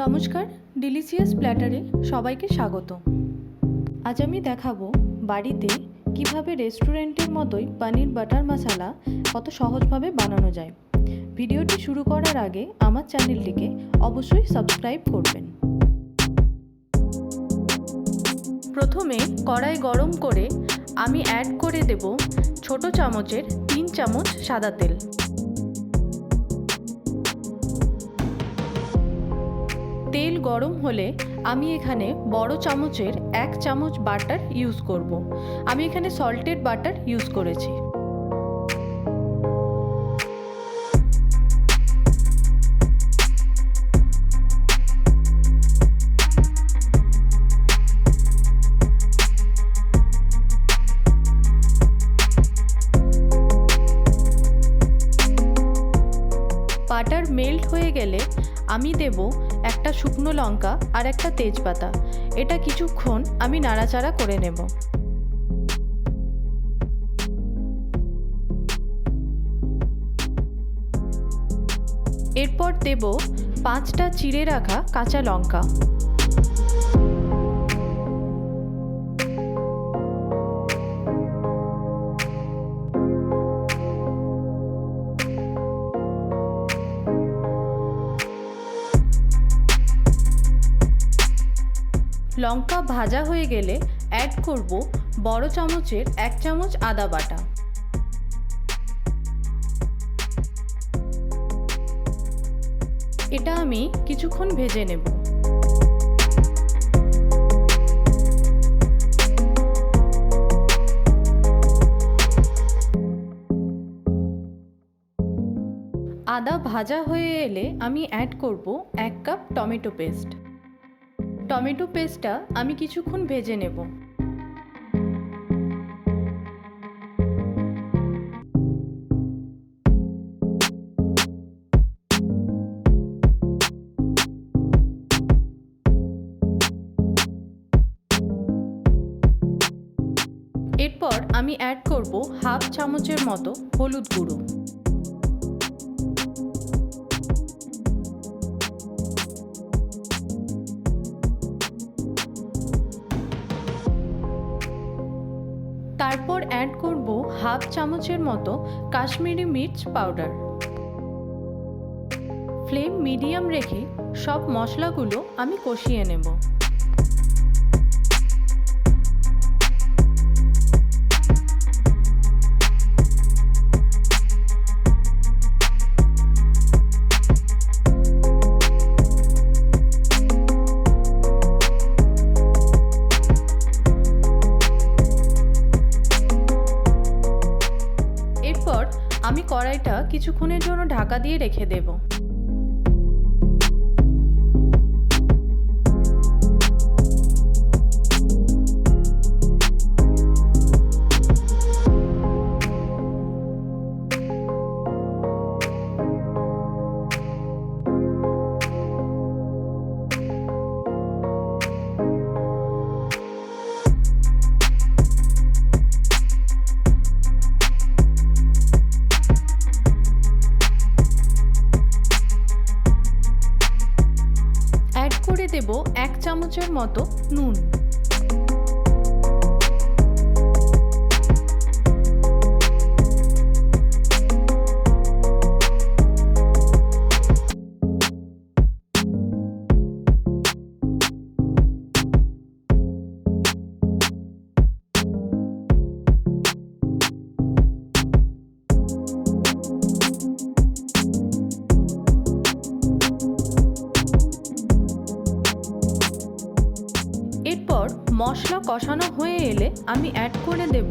নমস্কার, ডিলিশিয়াস প্ল্যাটারে সবাইকে স্বাগত। আজ আমি দেখাবো বাড়িতে কিভাবে রেস্টুরেন্টের মতোই পনির বাটার মশলা কত সহজভাবে বানানো যায়। ভিডিওটি শুরু করার আগে আমার চ্যানেলটিকে অবশ্যই সাবস্ক্রাইব করবেন। প্রথমে কড়াই গরম করে আমি অ্যাড করে দেব ছোট চামচের 3 চামচ সাদা তেল। তেল গরম হলে আমি এখানে বড় চামচের 1 চামচ বাটার ইউজ করব। আমি এখানে সল্টেড বাটার ইউজ করেছি। বাটার মেল্ট হয়ে গেলে আমি দেব একটা শুকনো লঙ্কা আর একটা তেজপাতা। এটা কিছুক্ষণ আমি নাড়াচাড়া করে নেব। এরপর দেব 5টা চিড়ে রাখা কাঁচা লঙ্কা। লঙ্কা ভাজা হয়ে গেলে অ্যাড করব বড় চামচের 1 চামচ আদা বাটা। এটা আমি কিছুক্ষণ ভেজে নেব। আদা ভাজা হয়ে এলে আমি অ্যাড করব 1 কাপ টমেটো পেস্ট। টমেটো পেস্টটা আমি কিছুক্ষণ ভেজে নেব। এরপর আমি অ্যাড করব হাফ চামচের মতো হলুদ গুঁড়ো। তারপর অ্যাড করব হাফ চামচের মতো কাশ্মীরি মির্চ পাউডার। ফ্লেম মিডিয়াম রেখে সব মশলাগুলো আমি কষিয়ে নেব। আমি কড়াইটা কিছুক্ষণের জন্য ঢাকা দিয়ে রেখে দেব। করে দেব 1 চামচের মতো নুন। এরপর মশলা কষানো হয়ে এলে আমি অ্যাড করে দেব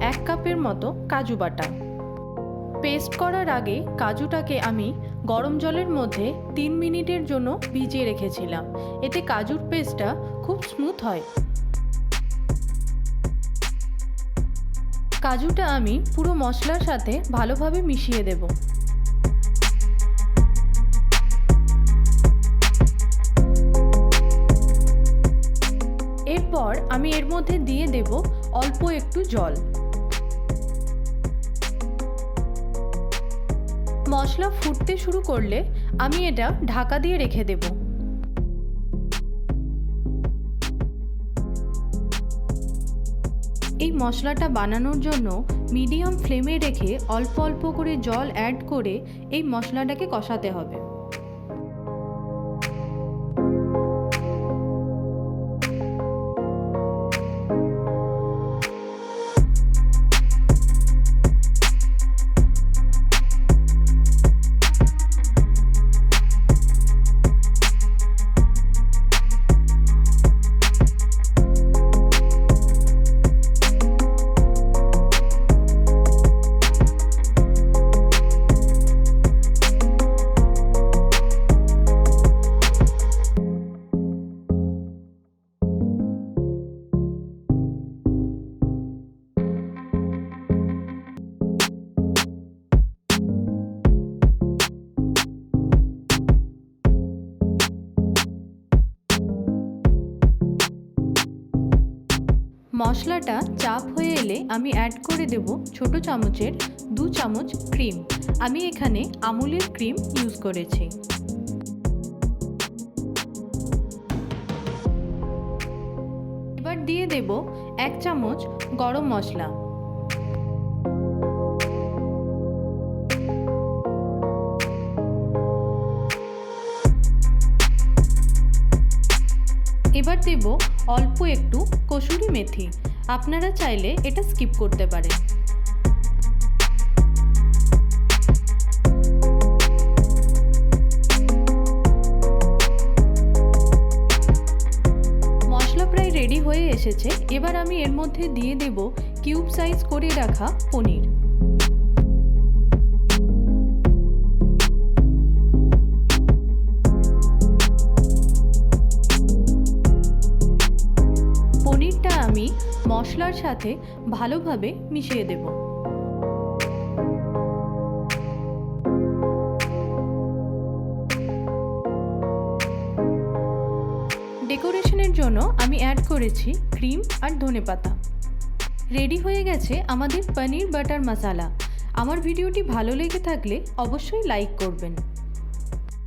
1 কাপের মতো কাজু বাটা। পেস্ট করার আগে কাজুটাকে আমি গরম জলের মধ্যে 3 মিনিটের জন্য ভিজিয়ে রেখেছিলাম। এতে কাজুর পেস্টটা খুব স্মুথ হয়। কাজুটা আমি পুরো মশলার সাথে ভালোভাবে মিশিয়ে দেব। এরপর আমি এর মধ্যে দিয়ে দেব অল্প একটু জল। মশলা ফুটতে শুরু করলে আমি এটা ঢাকা দিয়ে রেখে দেব। এই মশলাটা বানানোর জন্য মিডিয়াম ফ্লেমে রেখে অল্প অল্প করে জল অ্যাড করে এই মশলাটাকে কষাতে হবে। মশলাটা চাপ হয়ে এলে আমি অ্যাড করে দেব ছোট চামচের 2 চামচ ক্রিম। আমি এখানে আমুলের ক্রিম ইউজ করেছি। এবার দিয়ে দেব 1 চামচ গরম মশলা। এবার দেব অল্প একটু কসুরি মেথি। আপনারা চাইলে এটা স্কিপ করতে পারেন। মশলা প্রায় রেডি হয়ে এসেছে। এবার আমি এর মধ্যে দিয়ে দেব কিউব সাইজ করে রাখা পনির। পনিরটা আমি মশলার সাথে ভালোভাবে মিশিয়ে দেব। ডেকোরেশনের জন্য আমি অ্যাড করেছি ক্রিম আর ধনেপাতা। রেডি হয়ে গেছে আমাদের পনির বাটার মশালা। আমার ভিডিওটি ভালো লেগে থাকলে অবশ্যই লাইক করবেন।